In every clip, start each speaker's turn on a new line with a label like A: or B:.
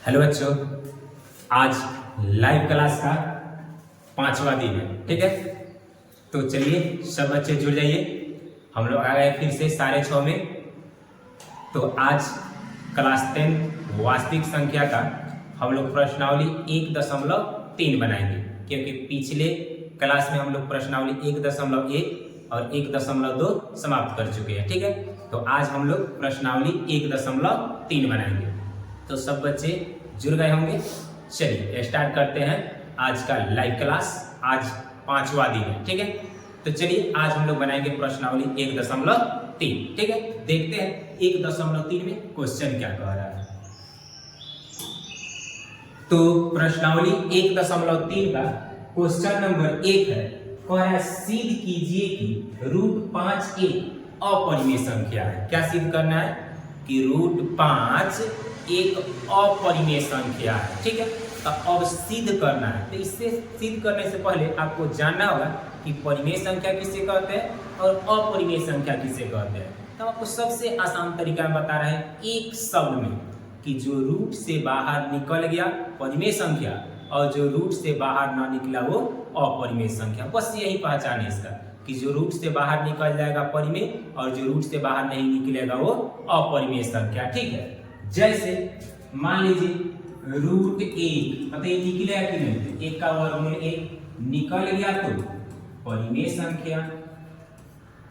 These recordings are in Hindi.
A: हेलो बच्चों, आज लाइव क्लास का 5वां दिन है। ठीक है, तो चलिए सब बच्चे जुड़ जाइए। हम लोग आ गए फिर से 6:30 में। तो आज क्लास 10 वास्तविक संख्या का हम लोग प्रश्नावली 1.3 बनाएंगे, क्योंकि पिछले क्लास में हम लोग प्रश्नावली 1.1 और 1.2 समाप्त कर चुके हैं। ठीक है, तो आज हम लोग प्रश्नावली 1.3 बनाएंगे। तो सब बच्चे जुड़ गए होंगे। चलिए स्टार्ट करते हैं आज का लाइव क्लास। आज 5वां दिन है। ठीक है, तो चलिए आज हम लोग बनाएंगे प्रश्नावली 1.3। ठीक है, देखते हैं 1.3 में क्वेश्चन क्या कह रहा है। तो प्रश्नावली 1.3 का क्वेश्चन नंबर 1 है, कह रहा है सिद्ध कीजिए कि √5 एक अपरिमेय संख्या है। क्या सिद्ध करना है कि √5 एक अपरिमेय संख्या है। ठीक है, तो अब सिद्ध करना है। तो इससे सिद्ध करने से पहले आपको जानना होगा कि परिमेय संख्या किसे कहते हैं और अपरिमेय संख्या किसे कहते हैं। तो आपको सबसे आसान तरीका में बता रहे हैं एक शब्द में कि जो रूट से बाहर निकल गया परिमेय संख्या और जो रूट से बाहर ना निकला वो अपरिमेय संख्या। बस यही पहचान है इसका कि जो रूट से बाहर निकल जाएगा परिमेय और जो रूट से बाहर नहीं निकलेगा वो अपरिमेय संख्या। ठीक है, जैसे मान लीजिए √1 बताइए निकलेगा कि नहीं। तो 1 का वर्गमूल 1 निकल गया तो परिमेय संख्या।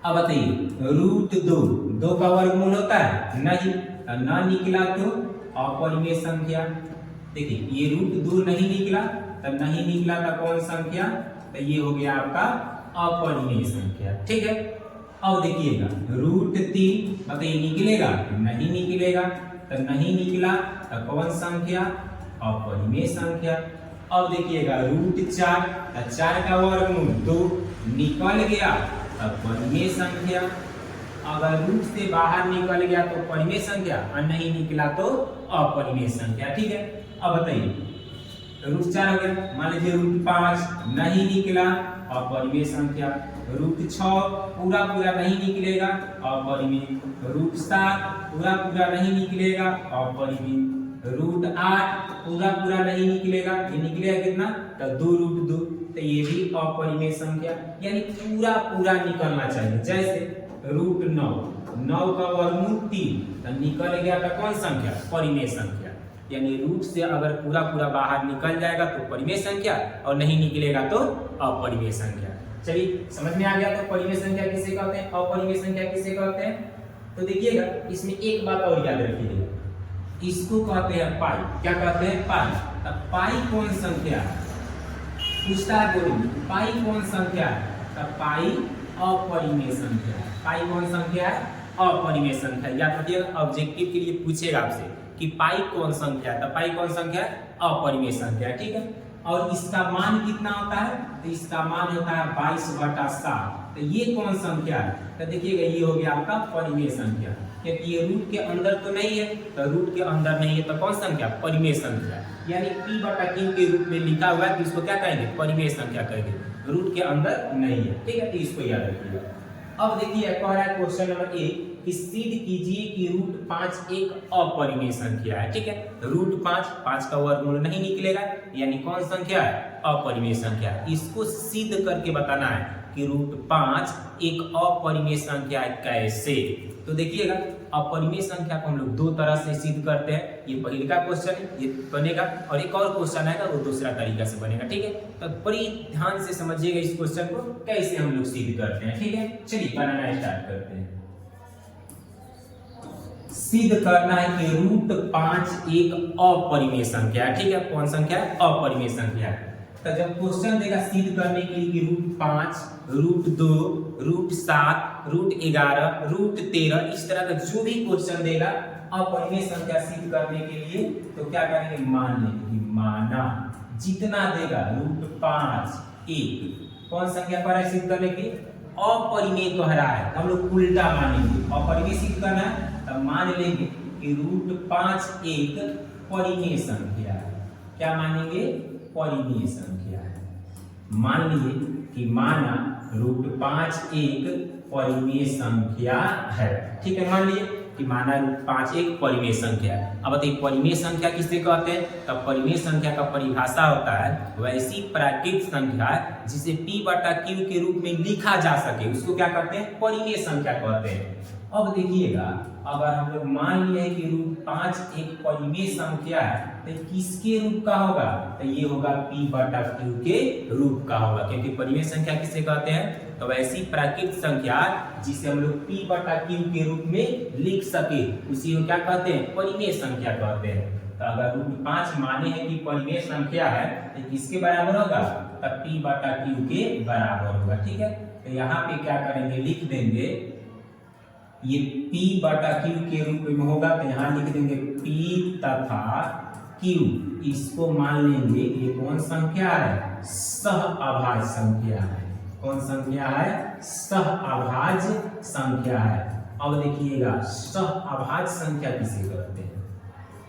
A: अब बताइए √2 का वर्गमूल होता है नहीं, ना निकला तो अपरिमेय संख्या। देखिए ये √2 नहीं निकला, तब नहीं निकला था कौन संख्या, तो ये हो गया आपका अपरिमेय संख्या। ठीक है, अब देखिएगा √3 बताइए निकलेगा नहीं निकलेगा, तो नहीं निकला तो कौन संख्या, अपरिमेय संख्या। अब देखिएगा √4 4 का वर्गमूल 2 निकल गया तो परिमेय संख्या। अगर रूट से बाहर निकल गया तो परिमेय संख्या और नहीं निकला तो अपरिमेय संख्या। ठीक है, अब बताइए √4 हो गया। मान लीजिए √5 नहीं निकला अपरिमेय संख्या। √6 पूरा नहीं निकलेगा अपरिमेय। √7 पूरा नहीं निकलेगा अपरिमेय। √8 पूरा नहीं निकलेगा, ये निकलेगा कितना, तो 2√2, तो ये भी अपरिमेय संख्या। यानी पूरा निकलना चाहिए। जैसे √9 का वर्गमूल 3 तो निकल गया था कौन संख्या, परिमेय संख्या। यानी रूट से अगर पूरा बाहर निकल जाएगा तो परिमेय संख्या और नहीं निकलेगा तो अपरिमेय संख्या। चलिए समझ में आ गया। तो परिमेय संख्या किसे कहते हैं, अपरिमेय संख्या किसे कहते हैं। तो देखिएगा इसमें एक बात और याद रखिएगा, इसको कहते हैं पाई। क्या कहते हैं, पाई। अब पाई कौन संख्या है, पूछता है बोलिए पाई कौन संख्या है, तब पाई अपरिमेय संख्या है। पाई कौन संख्या है, अपरिमेय संख्या। याद रखिएगा ऑब्जेक्टिव के लिए पूछेगा आपसे कि पाई कौन संख्या है, तो पाई कौन संख्या है, अपरिमेय संख्या। ठीक है, और इसका मान कितना होता है, तो इसका मान होता है 22/7। तो ये कौन संख्या है, तो देखिएगा ये हो गया आपका परिमेय संख्या, क्योंकि ये रूट के अंदर तो नहीं है। तो रूट के अंदर नहीं है तो कौन संख्या, परिमेय संख्या। यानी p/q के रूप में लिखा हुआ है तो इसको क्या कहेंगे, परिमेय संख्या कहेंगे, रूट के अंदर नहीं है। ठीक है, तो इसको याद रखिएगा। अब देखिए कह रहा है क्वेश्चन नंबर 1 कि सिद्ध कीजिए कि √5 एक अपरिमेय संख्या है। ठीक है, √5 का वर्गमूल नहीं निकलेगा, यानी कौन संख्या है, अपरिमेय संख्या। इसको सिद्ध करके बताना है कि √5 एक अपरिमेय संख्या है। कैसे, तो देखिएगा अपरिमेय संख्या को हम लोग दो तरह से सिद्ध करते हैं। ये पहले का क्वेश्चन ये बनेगा और एक और क्वेश्चन आएगा वो दूसरा तरीका से बनेगा। ठीक है, तो बड़ी ध्यान से समझिएगा इस क्वेश्चन को कैसे हम लोग सिद्ध करते हैं। ठीक है, चलिए बनाना स्टार्ट करते हैं। सिद्ध करना है कि √5 एक अपरिमेय संख्या है। ठीक है, कौन संख्या है, अपरिमेय संख्या है। तो जब क्वेश्चन देगा सिद्ध करने के लिए कि √5 √2 √7 √11 √13 इस तरह का जो भी क्वेश्चन देगा अपरिमेय संख्या सिद्ध करने के लिए, तो क्या करेंगे, मान लेंगे। माना जितना देगा √5 एक कौन संख्या पर सिद्ध करने के लिए, अपरिमेय कह रहा है, हम लोग उल्टा मानेंगे। अपरिमेय सिद्ध करना है तब मान लेंगे कि √5 एक परिमेय संख्या है। क्या मानेंगे, परिमेय संख्या है। मान लिए कि माना √5 एक परिमेय संख्या है। ठीक है, मान लिए कि माना रूट 5 एक परिमेय संख्या है। अब बताइए परिमेय संख्या किसे कहते हैं? तब परिमेय संख्या का परिभाषा होता है वैसी प्राकृत संख्या जिसे p बटा q के रूप में लिखा जा सके, उसको क्या कहते हैं? परिमेय संख्या कहते हैं। अब देखिएगा अगर हम लोग मान लिए कि रूट 5 एक परिमेय संख्या है तो किसके रूप का होगा? तो ये होगा p बटा q के रूप का होगा, क्योंकि परिमेय संख्या किसे कहते हैं? तो ऐसी प्राकृत संख्या जिसे हम लोग p बटा q के रूप में लिख सके उसी को क्या कहते हैं? परिमेय संख्या कहते हैं। तो अगर रूट 5 माने हैं कि परिमेय संख्या है तो किसके बराबर होगा? तब p बटा q के बराबर होगा। ठीक है, तो यहाँ पे क्या करेंगे? लिख देंगे ये p बटा q के रूप में होगा, तो यहाँ लिख देंगे p तथा q, इसको मान लेंगे ये कौन संख्या है? सहअभाज्य संख्या है। कौन संख्या है? सहअभाज्य संख्या है। अब देखिएगा सहअभाज्य संख्या किसे कहते हैं?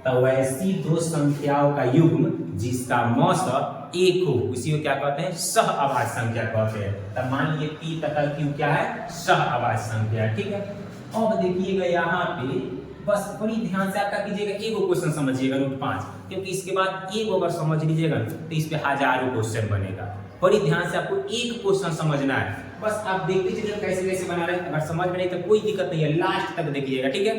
A: तो वैसी दो संख्याओं का युग्म जिसका मौसक एक हो उसी को क्या कहते हैं? सहअभाज्य संख्या कहते हैं। तब मान लीजिए p तथा q क्या है? सहअभाज्य संख्या है। ठीक है, अब देखिएगा यहाँ पे बस बड़ी ध्यान से आपका कीजिएगा, एगो क्वेश्चन समझिएगा रूट 5, क्योंकि इसके बाद एक अगर समझ लीजिएगा तो इस पे हजारों क्वेश्चन बनेगा। बड़ी ध्यान से आपको एक क्वेश्चन समझना है, बस आप देखते चलिए कैसे कैसे बना रहे हैं। अगर समझ में नहीं तो कोई दिक्कत नहीं है, लास्ट तक देखिएगा। ठीक है,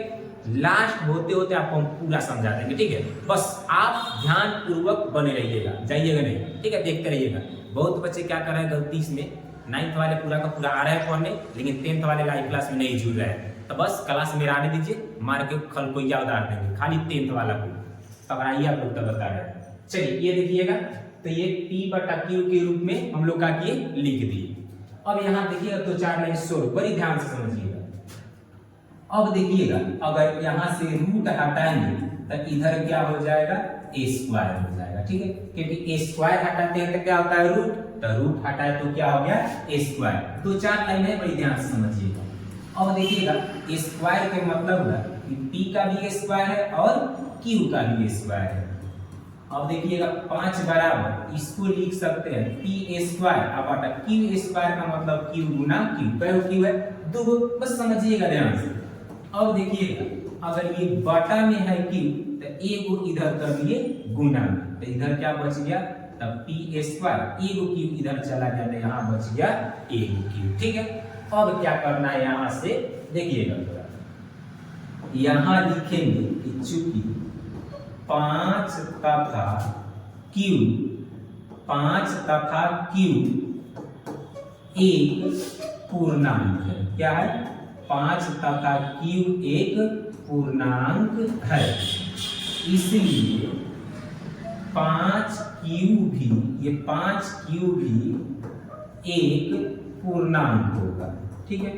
A: लास्ट होते होते आपको हम पूरा समझा देंगे। ठीक है, बस आप ध्यान पूर्वक बने रहिएगा, जाइएगा नहीं। ठीक है, देखते रहिएगा। बहुत बच्चे क्या कर रहे हैं गलती में, 9th वाले पूरा का पूरा आ रहे हैं पढ़ने, लेकिन 10th वाले लाइव क्लास में नहीं जुड़ रहे हैं। तो बस क्लास में आने दीजिए, मार के खल को याद उतार देंगे, खाली 10th वाला को तब आइए आप लोग तब बता रहे हैं। चलिए ये देखिएगा, तो ये p बटा q के रूप में हम लोग क्या किए? लिख दिए। अब यहाँ देखिएगा तो 4 लाइन सोल्व, बड़ी ध्यान से समझिएगा। अब देखिएगा अगर यहाँ से रूट हटाएंगे तो इधर क्या हो जाएगा? a स्क्वायर हो जाएगा। ठीक है, क्योंकि a स्क्वायर हटाते हैं तो क्या होता है? रूट, तो रूट हटाए तो क्या हो गया? a square. तो 4 लाइन है, बड़ी ध्यान से समझिएगा। अब देखिएगा स्क्वायर के मतलब है कि p का भी स्क्वायर है और q का भी स्क्वायर है। अब देखिएगा 5 बराबर इसको लिख सकते हैं p स्क्वायर बटा q स्क्वायर का मतलब q गुना q। कैसे q है? दो, बस समझिएगा ध्यान से। अब देखिएगा अगर ये बटा में है q तो एगो इधर कर दिए गुना में, तो इधर क्या बच गया? तब p स्क्वायर, एगो q इधर चला गया तो यहाँ बच गया एगो q। ठीक है, अब क्या करना है? यहाँ से देखिएगा यहाँ लिखेंगे कि चूंकि 5 तथा q एक पूर्णांक है। क्या है? 5 तथा q एक पूर्णांक है, इसलिए 5q भी, ये 5q भी एक पूर्णांक होगा। ठीक है,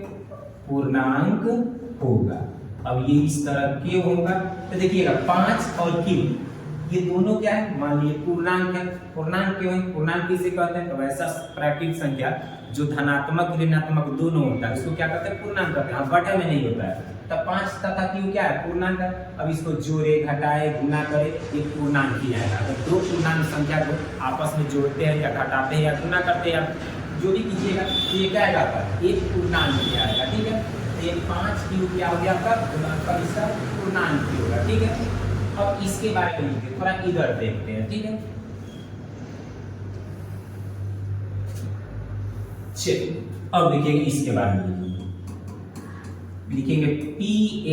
A: पूर्णांक होगा। अब ये इस तरह क्यों होगा? तो देखिएगा 5 और q ये दोनों क्या है? मान लीजिए पूर्णांक है। पूर्णांक क्यों है? पूर्णांक किसे कहते हैं? तो वैसा प्राकृत संख्या जो धनात्मक ऋणात्मक दोनों होता है उसको क्या कहते हैं? पूर्णांक कहते हैं। बटा में नहीं होता है। तब 5 तथा q क्या है? पूर्णांक है। अब इसको जोड़े, घटाए, गुना करे, ये पूर्णांक ही आएगा। अगर दो पूर्णांक संख्या को आपस में जोड़ते हैं या घटाते हैं या गुना करते हैं या जो भी कीजिएगा ये क्या आएगा? एक पूर्णांक ही आएगा। ठीक है, ये 5q क्या हो गया आपका? पूर्णांक, इसका पूर्णांक ही होगा। ठीक है, अब इसके बारे में लिखते थोड़ा इधर देखते हैं। ठीक है, चलिए अब देखिएगा इसके बारे में लिखेंगे p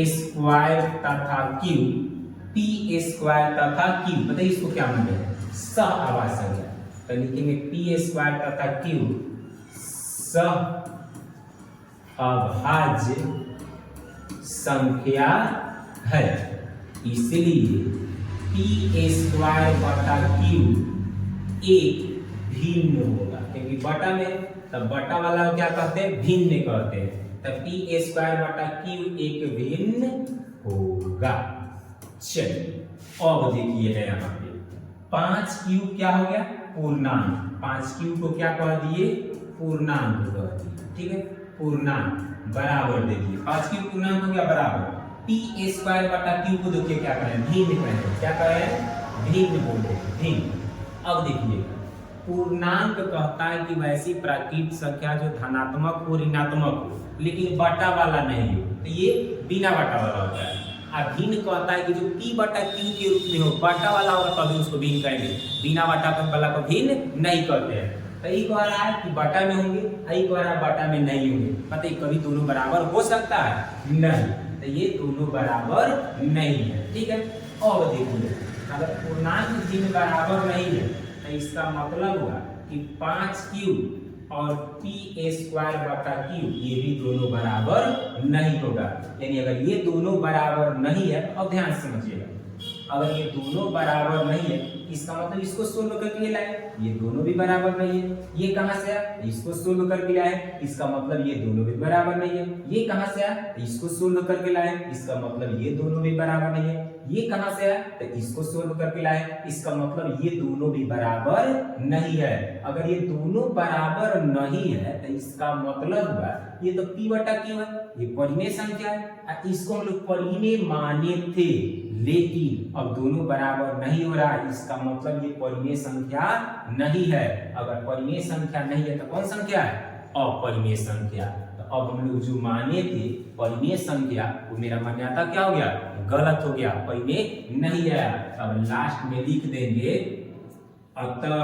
A: स्क्वायर तथा q, p स्क्वायर तथा q, बताइए इसको क्या मानते हैं? सहअभाज्य संख्या। तो लिखेंगे p स्क्वायर तथा q सहअभाज्य संख्या है, इसलिए p स्क्वायर बटा q एक भिन्न होगा। क्योंकि बटा में, तब बटा वाला क्या कहते हैं? भिन्न कहते हैं। तब p स्क्वायर बटा q एक भिन्न होगा। चलिए अब देखिए यहाँ पे 5q क्या हो गया? पूर्णांक। 5q को क्या कह दिए? पूर्णांक कह दिए। ठीक है, पूर्णांक बराबर देखिए 5q पूर्णांक हो गया बराबर p स्क्वायर बटा q को देखिए क्या करें? भिन्न करें। क्या करें? भिन्न बोलते हैं, भिन्न। अब देखिए पूर्णांक कहता है कि वैसी प्राकृत संख्या जो धनात्मक हो ऋणात्मक हो लेकिन बटा वाला नहीं हो। तो ये बिना बटा वाला होता है। अब भिन्न कहता है कि जो p बटा q के रूप में हो, बटा वाला होगा तभी उसको भिन्न कहेंगे, बिना बटा वाला को भिन्न नहीं कहते हैं। तो ये कह रहा है कि बटा में होंगे, ये कह रहा है बटा में नहीं होंगे, मतलब कभी दोनों बराबर हो सकता है नहीं, तो ये दोनों बराबर नहीं है। ठीक है, अब देखिए अगर पूर्णांक भिन्न बराबर नहीं है तो इसका मतलब हुआ कि 5q और p स्क्वायर बटा q ये भी दोनों बराबर नहीं होगा। यानी अगर ये दोनों बराबर नहीं है, अब ध्यान से समझिएगा, अगर ये दोनों बराबर नहीं है इसका मतलब इसको सोल्व करके लाए, ये दोनों भी बराबर नहीं है। ये कहां से आया, इसको सोल्व करके लाए, इसका मतलब ये दोनों भी बराबर नहीं है। ये कहां से आया, इसको सोल्व करके लाए, इसका मतलब ये दोनों भी बराबर नहीं है। ये कहां से आया, तो इसको सोल्व करके लाए, इसका मतलब ये दोनों भी बराबर नहीं है। अगर ये दोनों बराबर नहीं है तो इसका मतलब हुआ ये तो p बटा q है, ये परिमेय संख्या है, इसको हम लोग परिमेय माने थे, लेकिन अब दोनों बराबर नहीं हो रहा है, इसका मतलब ये परिमेय संख्या नहीं है। अगर परिमेय संख्या नहीं है तो कौन संख्या है, अपरिमेय संख्या। तो अब हम लोग जो माने थे परिमेय संख्या, वो मेरा मान्यता क्या हो गया, गलत हो गया, परिमेय नहीं है। अब लास्ट में लिख देंगे अतः,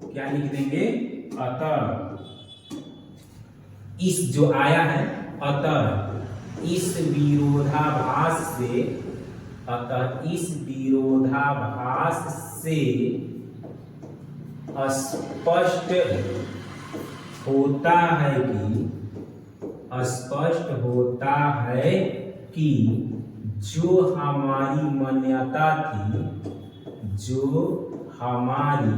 A: क्या लिख देंगे, अतः इस जो आया है, अतः इस विरोधाभास से, अतः इस विरोधाभास से स्पष्ट होता है कि, स्पष्ट होता है कि जो हमारी मान्यता थी, जो हमारी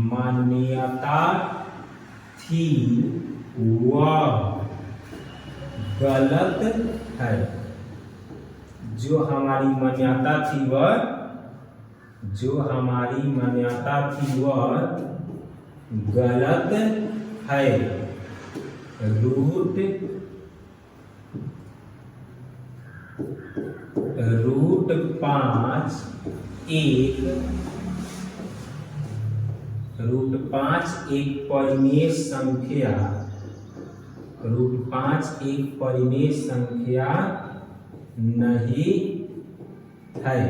A: मान्यता थी वह गलत है। जो हमारी मान्यता थी वह, जो हमारी मान्यता थी वह गलत है। रूट 5 एक परिमेय संख्या, √5 एक परिमेय संख्या नहीं है,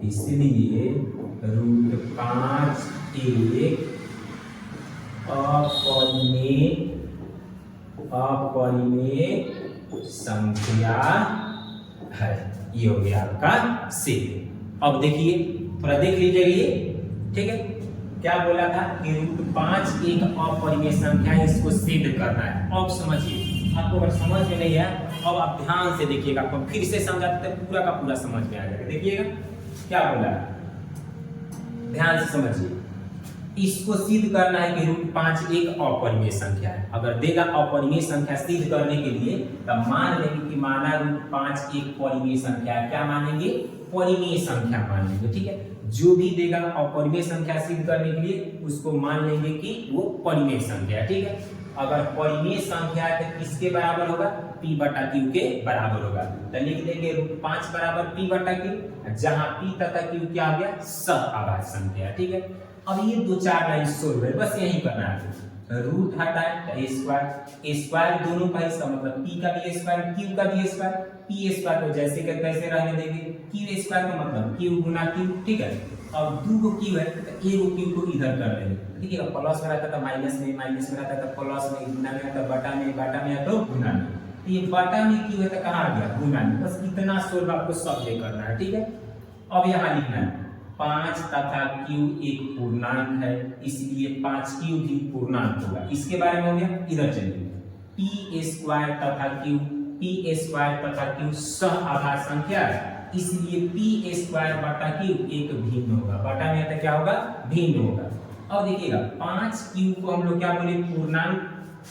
A: इसलिए √5 एक अपरिमेय संख्या है। ये हो गया आपका सिद्ध। अब देखिए थोड़ा देख लीजिए, ठीक है, क्या बोला था कि √5 एक अपरिमेय संख्या है, इसको सिद्ध करना है। अब समझिए, आपको अगर समझ में नहीं है, अब आप ध्यान से देखिएगा, आपको फिर से समझाते हैं, पूरा का पूरा समझ में आ जाएगा। देखिएगा क्या बोला है, ध्यान से समझिए। इसको सिद्ध करना है कि √5 एक अपरिमेय संख्या है। अगर देगा अपरिमेय संख्या सिद्ध करने के लिए, तब मान लेंगे कि माना √5 एक परिमेय संख्या है। क्या मानेंगे, परिमेय संख्या मान लेंगे। ठीक है, जो भी देगा अपरिमेय संख्या सिद्ध करने के लिए उसको मान लेंगे कि वो परिमेय संख्या है। ठीक है, अगर परिमेय संख्या है तो किसके बराबर होगा, p बटा q के बराबर होगा। तो लिख देंगे √5 बराबर p बटा q, जहां p तथा q क्या आ गया, सह संख्या। ठीक है, अब ये 2-4 लाइन सोल्व है, बस यही करना है। रूट हटाए तो स्क्वायर दोनों का, इसका मतलब p का भी स्क्वायर, q का भी स्क्वायर। p स्क्वायर को जैसे के तैसे रहने देंगे, q स्क्वायर का मतलब q गुना q। ठीक है, अब 2 को q है तो एक q को इधर कर देंगे। ठीक है, प्लस में रहता था माइनस में, माइनस में रहता था प्लस में, गुना में रहता बटा में, बटा में तो गुना में। तो ये बटा में q है तो कहां आ गया, गुना में। बस इतना सोल्व आपको सब ले करना है। ठीक है, अब यहाँ लिखना है 5 तथा q एक पूर्णांक है, इसलिए 5q भी पूर्णांक होगा। इसके बारे में हो गया। इधर चलिए, p स्क्वायर तथा q सह आधार संख्या है, इसलिए p स्क्वायर बटा q एक भिन्न होगा। बटा में आता क्या होगा, भिन्न होगा। अब देखिएगा 5q को हम लोग क्या बोले, पूर्णांक,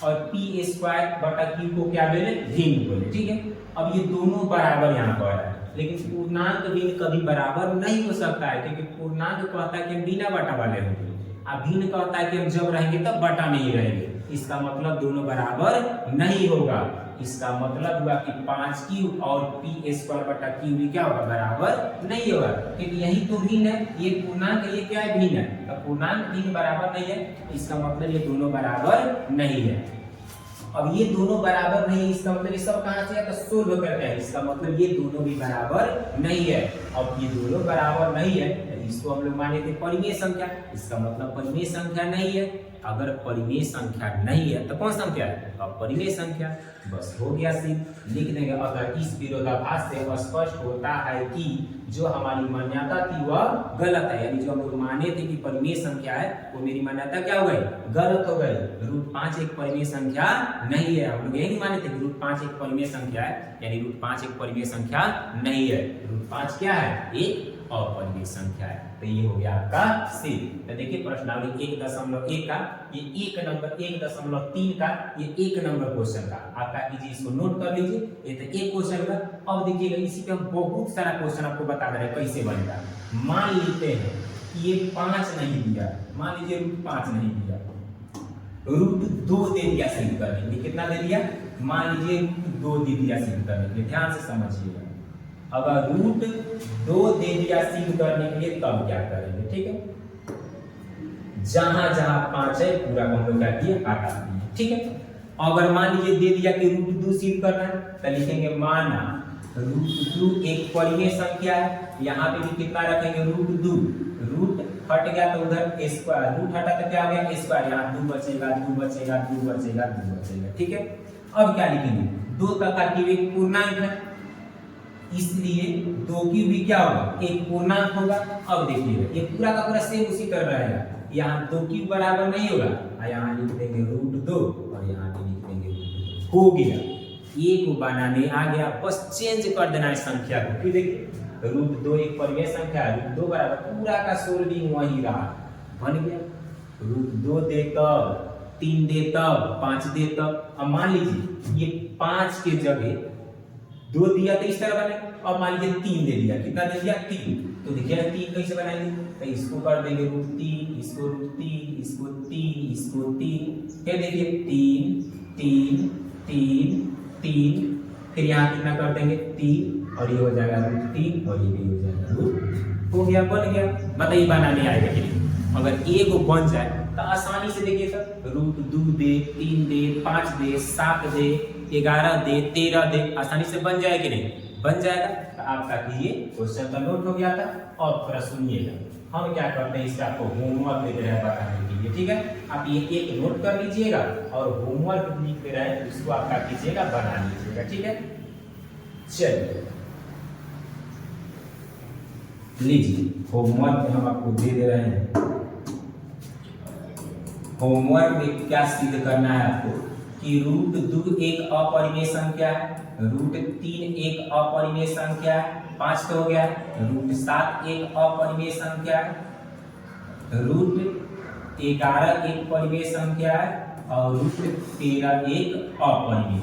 A: और p स्क्वायर बटा q को क्या बोले, भिन्न बोले। ठीक है, अब ये दोनों बराबर यहाँ पर है, लेकिन पूर्णांक भिन्न कभी बराबर नहीं हो सकता है, क्योंकि पूर्णांक कहता है कि हम बिना बटा वाले होंगे, और भिन्न कहता है कि हम जब रहेंगे तब बटा में ही रहेंगे। इसका मतलब दोनों बराबर नहीं होगा। इसका मतलब हुआ कि 5q और p स्क्वायर बटा q भी क्या होगा, बराबर नहीं होगा, क्योंकि यही तो भिन्न है, ये पूर्णांक, ये क्या है, भिन्न है। अब पूर्णांक भिन्न बराबर नहीं है, इसका मतलब ये दोनों बराबर नहीं है। अब ये दोनों बराबर नहीं है, इसका मतलब ये सब कहां से आता है, सोल्व करते हैं, इसका मतलब ये दोनों भी बराबर नहीं है। अब ये दोनों बराबर नहीं है तो इसको हम लोग माने थे परिमेय संख्या, इसका मतलब परिमेय संख्या नहीं है। अगर परिमेय संख्या नहीं है तो कौन संख्या है, अब परिमेय संख्या। बस हो गया सिर्फ लिख देंगे। अगर इस विरोधाभास से स्पष्ट होता है कि जो हमारी मान्यता थी वह गलत है, यानी जो हम लोग माने थे कि परिमेय संख्या है वो मेरी मान्यता क्या हो गई, गलत हो गई। रूट 5 एक परिमेय संख्या नहीं है, हम लोग यही नहीं माने थे कि रूट 5 एक परिमेय संख्या है, यानी रूट 5 एक परिमेय संख्या नहीं है। रूट 5 क्या है, एक अपरिमेय संख्या है। तो ये हो गया आपका सी। तो देखिए प्रश्नावली 1.1 का ये 1 नंबर 1.3 का ये 1 नंबर क्वेश्चन का आपका कीजिए, इसको नोट कर लीजिए। ये तो एक क्वेश्चन का। अब देखिएगा इसी पे हम बहुत सारा क्वेश्चन आपको बता दे रहे हैं कैसे बनेगा। मान लेते हैं कि ये 5 नहीं दिया, मान लीजिए रूट 5 नहीं दिया, रूट 2 दे दिया सिद्ध करने के लिए। कितना दे दिया, मान लीजिए रूट 2 दे दिया सिद्ध करने के लिए। ध्यान से समझिएगा, अगर रूट 2 दे दिया सिद्ध करने के लिए तब क्या करेंगे, ठीक है। जहां जहां 5 है पूरा को हम लोग क्या किए, काटा दिए, ठीक है। अगर मान लीजिए दे दिया कि रूट 2 सिद्ध करना है तो लिखेंगे माना रूट 2 एक परिमेय संख्या है। यहाँ पे भी कितना रखेंगे, रूट 2, रूट हट गया तो उधर स्क्वायर, रूट हटा तो क्या हो गया स्क्वायर, यहाँ 2 बचेगा 2 बचेगा 2 बचेगा 2 बचेगा, ठीक है। अब क्या लिखेंगे, 2 का एक पूर्णांक है इसलिए 2 की भी क्या होगा, एक पूर्णांक होगा। अब देखिएगा ये पूरा का पूरा सेम उसी तरह रहेगा, यहाँ 2 की बराबर नहीं होगा, यहाँ लिख देंगे रूट 2 और यहाँ भी लिख देंगे रूट 2। हो गया, ये को बनाने आ गया, बस चेंज कर देना है संख्या को। फिर देखिए रूट 2 एक परिमेय संख्या है, रूट 2 बराबर पूरा का सोल्विंग वही रहा, बन गया। रूट 2 दे तब 3 दे तब 5 दे तब। अब मान लीजिए ये 5 के जगह 2 दिया तो इस तरह बने, और मान लीजिए 3 दे दिया, कितना दे दिया 3, तो देखिए 3 कैसे बनाएंगे, तो इसको कर देंगे रूट 3, इसको रूट 3, इसको 3, इसको 3, फिर देखिए 3 3 3 3, फिर यहाँ कितना कर देंगे 3 और ये हो जाएगा रूट 3 और ये भी हो जाएगा रूट, हो गया, बन गया। बताइए बनाने आएगा कि नहीं। अगर ए को बन जाए तो आसानी से देखिए सर, रूट 2 दे 3 दे 5 दे 7 दे 11 दे 13 दे, आसानी से बन जाएगा कि नहीं, बन जाएगा। तो आपका कीजिए क्वेश्चन का नोट हो गया था। और थोड़ा सुनिएगा, हम क्या करते हैं, इसका आपको होमवर्क दे रहे हैं बताने के लिए, ठीक है। आप ये एक नोट कर लीजिएगा और होमवर्क लिख दे रहे हैं उसको आपका कीजिएगा, बना लीजिएगा, ठीक है। चलिए लीजिए होमवर्क हम आपको दे दे रहे हैं। होमवर्क में क्या सिद्ध करना है आपको कि रूट 2 एक अपरिमेय संख्या है, रूट 3 एक अपरिमेय संख्या है, 5 तो हो गया। रूट 7 एक अपरिमेय संख्या है, रूट 11 एक परिमेय संख्या है और रूट 13 एक अपरिमेय,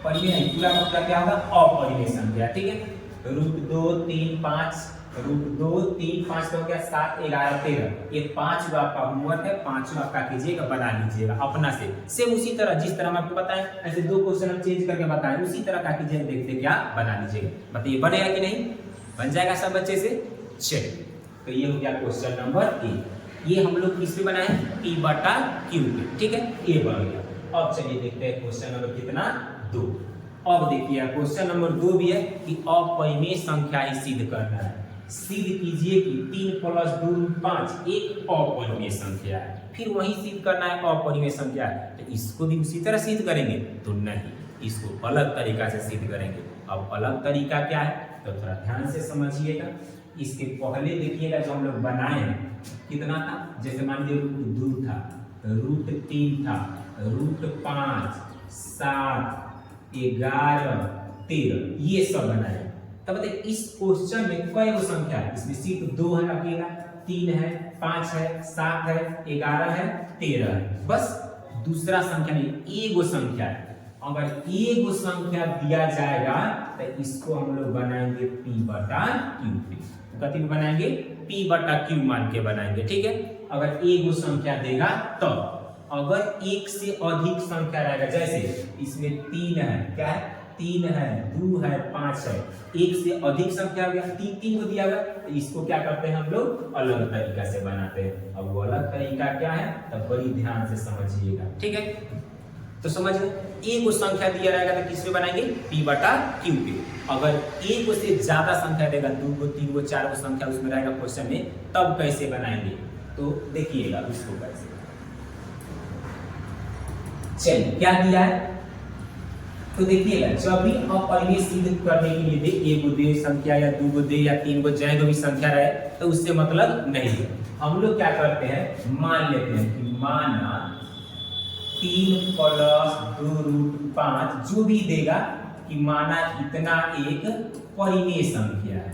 A: परिमेय नहीं पूरा मतलब क्या होगा, अपरिमेय संख्या, ठीक है। रूट 2 3 5, रूट 2 3 5 तो हो गया, 7 11 13, ये 5 आपका होमवर्क है, 5 आपका कीजिएगा, बना लीजिएगा अपना से सेम उसी तरह जिस तरह हम आपको बताएं, ऐसे 2 क्वेश्चन हम चेंज करके बताएं, उसी तरह का कीजिएगा, देखते क्या बना लीजिएगा। बताइए बनेगा कि नहीं, बन जाएगा सब बच्चे से। चलिए तो ये हो गया क्वेश्चन नंबर 1। ये हम लोग किस पे बनाए, P/Q पे, ठीक है, ये बन गया। अब चलिए देखते हैं क्वेश्चन नंबर कितना, 2। अब देखिए क्वेश्चन नंबर 2 भी है कि अपरिमेय संख्या ही सिद्ध करना है। सिद्ध कीजिए कि 3 + 2 = 5 एक अपरिमेय संख्या है। फिर वही सिद्ध करना है अपरिमेय संख्या है, तो इसको भी उसी तरह सिद्ध करेंगे तो नहीं, इसको अलग तरीका से सिद्ध करेंगे। अब अलग तरीका क्या है तो थोड़ा ध्यान से समझिएगा। इसके पहले देखिएगा जो हम लोग बनाए हैं कितना था, जैसे मान लीजिए रूट 2 था, रूट 3 था, रूट 5 7 11 13, ये सब बनाए। तब बताइए इस क्वेश्चन में कई गो संख्या है, इसमें सिर्फ 2 है अकेला, 3 है 5 है 7 है 11 है 13 है, बस दूसरा संख्या नहीं, एक गो संख्या है। अगर एक गो संख्या दिया जाएगा तो इसको हम लोग बनाएंगे P/Q, कथी बनाएंगे, P/Q मान के बनाएंगे, ठीक है। अगर एक गो संख्या देगा तो अगर एक से अधिक संख्या रहेगा, जैसे इसमें 3 है, क्या है 3 है 2 है 5 है, एक से अधिक संख्या हो गया, 3 को दिया गया, तो इसको क्या करते हैं हम लोग अलग तरीका से बनाते हैं। अब वो अलग तरीका क्या है तब बड़ी ध्यान से समझिएगा, ठीक है। तो समझ गए। एक को संख्या दिया रहेगा तो किस पे बनाएंगे, p बटा q पे। अगर एक को से ज्यादा संख्या देगा, 2 को 3 को 4 को संख्या उसमें रहेगा क्वेश्चन में, तब कैसे बनाएंगे, तो देखिएगा उसको कैसे। चलिए क्या दिया है, तो देखिएगा जब भी अपरिमेय सिद्ध करने के लिए दे, एक को दे संख्या या 2 को दे या 3 को, चाहे भी संख्या रहे तो उससे मतलब नहीं है। हम लोग क्या करते हैं, मान लेते हैं कि माना 3 + 2 रूट 5 जो भी देगा, कि माना इतना एक परिमेय संख्या है,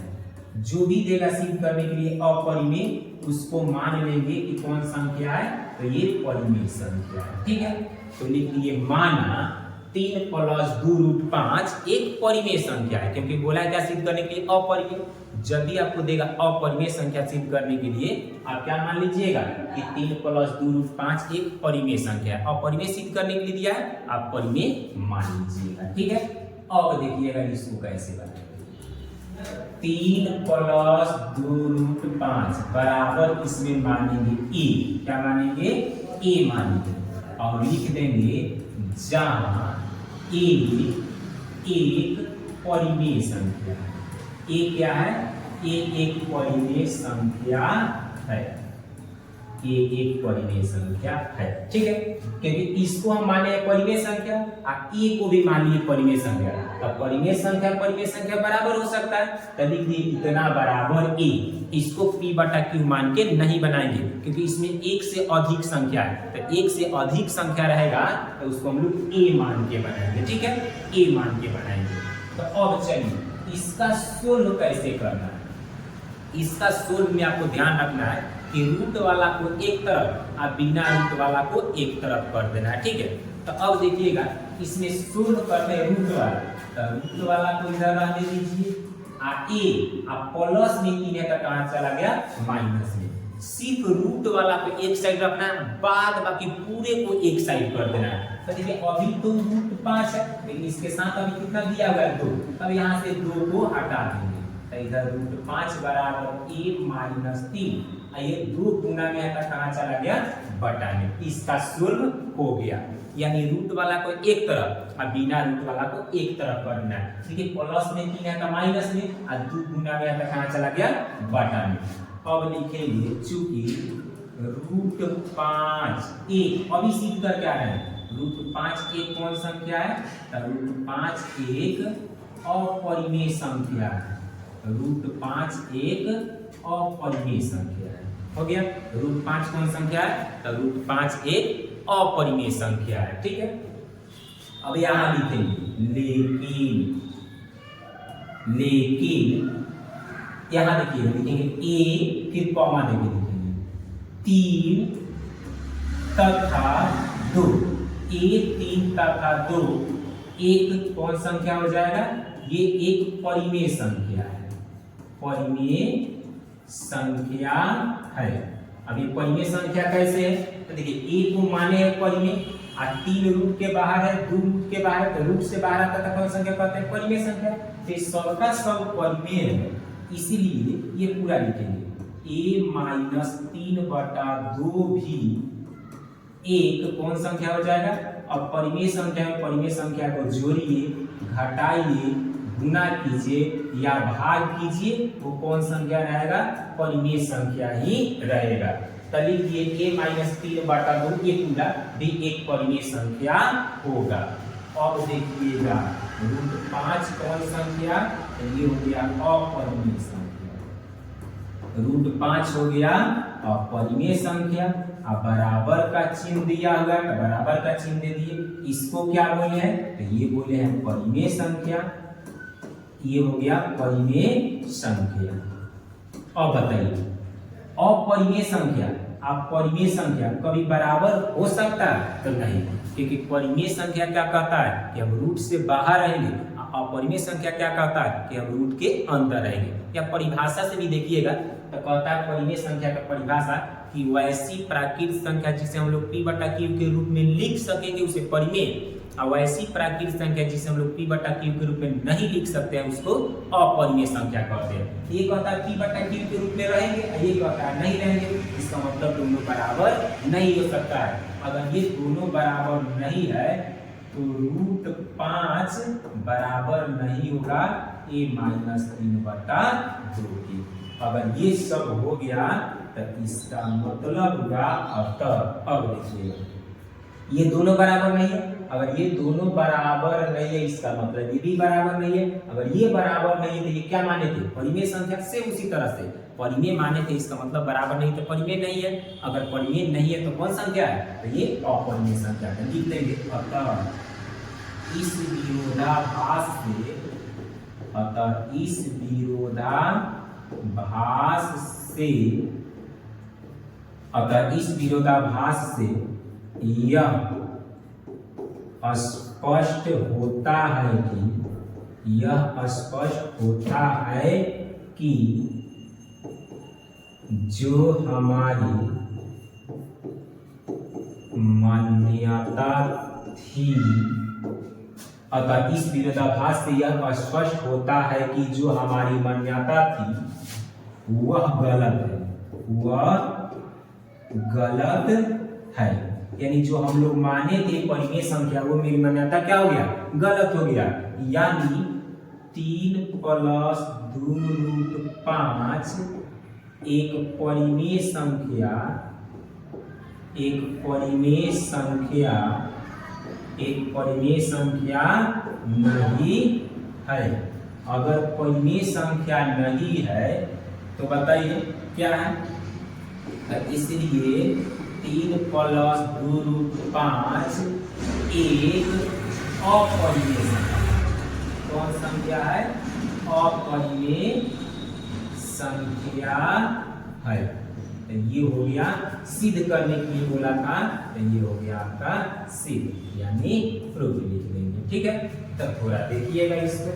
A: जो भी देगा सिद्ध करने के लिए अपरिमेय, उसको मान लेंगे कि कौन संख्या है, तो ये परिमेय संख्या है। ठीक है, तो लिख लिए माना 3 + 2 रूट 5 एक परिमेय संख्या है, क्योंकि बोला है क्या सिद्ध करने के लिए, अपरिमेय। जब भी आपको देगा अपरिमेय संख्या सिद्ध करने के लिए, आप क्या मान लीजिएगा कि 3 + 2 रूट 5 एक परिमेय संख्या है। अपरिमेय सिद्ध करने के लिए दिया है, आप परिमेय मान लीजिएगा। ठीक है, अब देखिएगा इसको कैसे बनाएंगे। 3 + 2 रूट 5 बराबर इसमें मानेंगे a, क्या मानेंगे, a मानेंगे, और लिख देंगे जहां a एक परिमेय संख्या है। a क्या है, a एक परिमेय संख्या है, a एक परिमेय संख्या है। ठीक है, क्योंकि इसको हम माने परिमेय संख्या और a को भी मानिए परिमेय संख्या, तो परिमेय संख्या बराबर हो सकता है, तो लिख दिए इतना बराबर a। इसको p बटा q मान के नहीं बनाएंगे, क्योंकि इसमें एक से अधिक संख्या है, तो एक से अधिक संख्या रहेगा तो उसको हम लोग a मान के बनाएंगे। ठीक है, a मान के बनाएंगे। तो अब चलिए इसका सोल्व कैसे करना है। इसका सोल्व में आपको ध्यान रखना है कि रूट वाला को एक तरफ और बिना रूट वाला को एक तरफ कर देना है। ठीक है, तो अब देखिएगा इसमें सोल्व करते हैं रूट वाला, तो रूट वाला को इधर रहने दीजिए, आ प्लस में 3 है तो कहां चला गया, माइनस में। सिर्फ रूट वाला को एक साइड रखना है, बाद बाकी पूरे को एक साइड कर देना है। तो देखिए अभी तो रूट 5 है, लेकिन इसके साथ अभी कितना दिया हुआ है, 2। अब यहाँ से 2 को हटा देंगे, तो इधर रूट 5 बराबर a - 3, ये 2 गुना में आता कहाँ चला गया, बटा में। इसका सोल्व हो गया, यानी रूट वाला को एक तरफ और बिना रूट वाला को एक तरफ करना है। देखिए प्लस में 3 है तो माइनस में, और 2 गुना में आता कहाँ चला गया, बटा में। अब लिखेंगे चूंकि रूट 5 एक, अभी सिद्ध कर क्या है, रूट 5 एक कौन संख्या है, तो रूट 5 एक अपरिमेय संख्या है, रूट 5 एक अपरिमेय संख्या है। हो गया, रूट 5 कौन संख्या है, तो रूट 5 एक अपरिमेय संख्या है। ठीक है, अब यहां लिखेंगे लेकिन यहां देखिए लिखेंगे a, फिर कॉमा देके लिखेंगे 3 तथा 2, a 3 तथा 2 एक कौन संख्या हो जाएगा, ये एक परिमेय संख्या है, परिमेय संख्या है। अब ये परिमेय संख्या कैसे है, तो देखिए a को माने है परिमेय, और 3 रूट के बाहर है, 2 रूट के बाहर है, तो रूट से बाहर आता है कौन संख्या कहते हैं, परिमेय संख्या। तो सबका सब परिमेय है, इसीलिए ये पूरा लिखेंगे a - 3/2 भी एक कौन संख्या हो जाएगा। अब परिमेय संख्या में परिमेय संख्या को जोड़िए, घटाइए, गुना कीजिए या भाग कीजिए, वो कौन संख्या रहेगा, परिमेय संख्या ही रहेगा। तो लिखिए a - 3/2 ये पूरा भी एक परिमेय संख्या होगा। अब देखिएगा रूट 5 कौन संख्या, ये हो गया अपरिमेय संख्या, रूट 5 हो गया अपरिमेय संख्या। अब बराबर का चिन्ह दिया हुआ है, बराबर का चिन्ह दे दिए, इसको क्या बोले हैं, तो ये बोले हैं परिमेय संख्या, ये हो गया परिमेय संख्या। अब बताइए अपरिमेय संख्या, आप परिमेय संख्या कभी बराबर हो सकता है, तो नहीं, क्योंकि परिमेय संख्या क्या कहता है कि हम रूट से बाहर रहेंगे, अपरिमेय संख्या क्या कहता है कि हम रूट के अंदर रहेंगे। या परिभाषा से भी देखिएगा तो कहता है परिमेय संख्या का परिभाषा कि वैसी प्राकृत संख्या जिसे हम लोग p/q के रूप में लिख सकेंगे उसे परिमेय, और वैसी प्राकृत संख्या जिसे हम लोग p/q के रूप में नहीं लिख सकते हैं उसको अपरिमेय संख्या कहते हैं। ये कहता है p/q के रूप में रहेंगे, ये कहता है नहीं रहेंगे, इसका मतलब दोनों बराबर नहीं हो सकता है। अगर ये दोनों बराबर नहीं है तो रूट 5 बराबर नहीं होगा a-3/2 के। अगर ये सब हो गया तो इसका मतलब होगा अतः, अब देखिएगा ये दोनों बराबर नहीं है, अगर ये दोनों बराबर नहीं है इसका मतलब ये भी बराबर नहीं है, अगर ये बराबर नहीं है तो ये क्या माने थे, परिमेय संख्या से उसी तरह से परिमेय माने थे, इसका मतलब बराबर नहीं तो परिमेय नहीं है, अगर परिमेय नहीं है तो कौन संख्या है, तो ये अपरिमेय संख्या है। लिख देंगे अतः इस विरोधाभास से यह स्पष्ट होता है कि जो हमारी मान्यता थी, अतः इस विरोधाभास से यह स्पष्ट होता है कि जो हमारी मान्यता थी वह गलत है। यानी जो हम लोग माने थे परिमेय संख्या वो मेरी मान्यता क्या हो गया, गलत हो गया। यानी 3 + 2√5 एक परिमेय संख्या नहीं है। अगर परिमेय संख्या नहीं है तो बताइए क्या है, इसलिए 3 + 2√5 एक अपरिमेय संख्या। कौन संख्या है, अपरिमेय संख्या है। तो ये हो गया सिद्ध करने के लिए बोला था, तो ये हो गया आपका सिद्ध यानी प्रूफ लिख देंगे। ठीक है, तब थोड़ा देखिएगा इसको।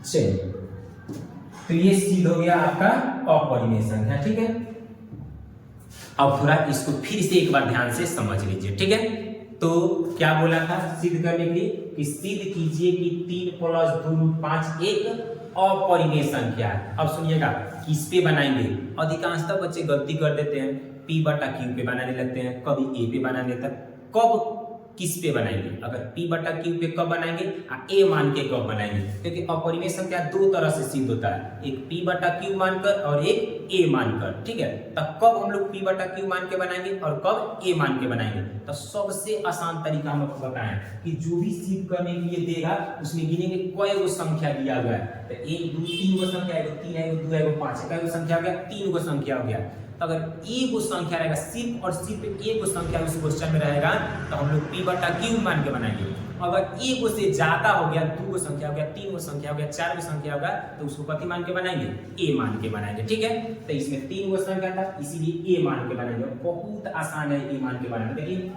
A: चलिए, तो ये सिद्ध हो गया आपका अपरिमेय संख्या। ठीक है, अब थोड़ा इसको फिर से एक बार ध्यान से समझ लीजिए। ठीक है, तो क्या बोला था सिद्ध करने के लिए कि सिद्ध कीजिए कि 3 + 2√5 एक अपरिमेय संख्या है। अब सुनिएगा किस पे बनाएंगे, अधिकांशतः बच्चे गलती कर देते हैं p/q पे बनाने लगते हैं, कभी a पे बनाने लगते हैं। कब किस पे बनाएंगे, अगर p/q पे कब बनाएंगे, a मान के कब बनाएंगे, क्योंकि अपरिमेय संख्या दो तरह से सिद्ध होता है, एक p/q मानकर और एक a मानकर। ठीक है, तब कब हम लोग p/q मान के बनाएंगे और कब a मान के बनाएंगे। तो सबसे आसान तरीका हम आपको बताएं कि जो भी सिद्ध करने के लिए देगा उसमें गिनेंगे कोई वो संख्या दिया गया है, तो 1 2 3 गो संख्या है, 3 है, 2 है, 5 है, कोई संख्या हो गया, 3 गो संख्या हो गया। अगर एक संख्या रहेगा सिर्फ और सिर्फ एक संख्या उस क्वेश्चन में रहेगा तो हम लोग p/q मान के बनाएंगे। अगर एक से ज्यादा हो गया, 2 संख्या हो गया, 3 संख्या हो गया, 4 संख्या होगा, तो उसको कथी मान के बनाएंगे, a मान के बनाएंगे। ठीक है, तो इसमें 3 संख्या था इसीलिए a मान के बनाएंगे। बहुत आसान है a मान के बनाना, लेकिन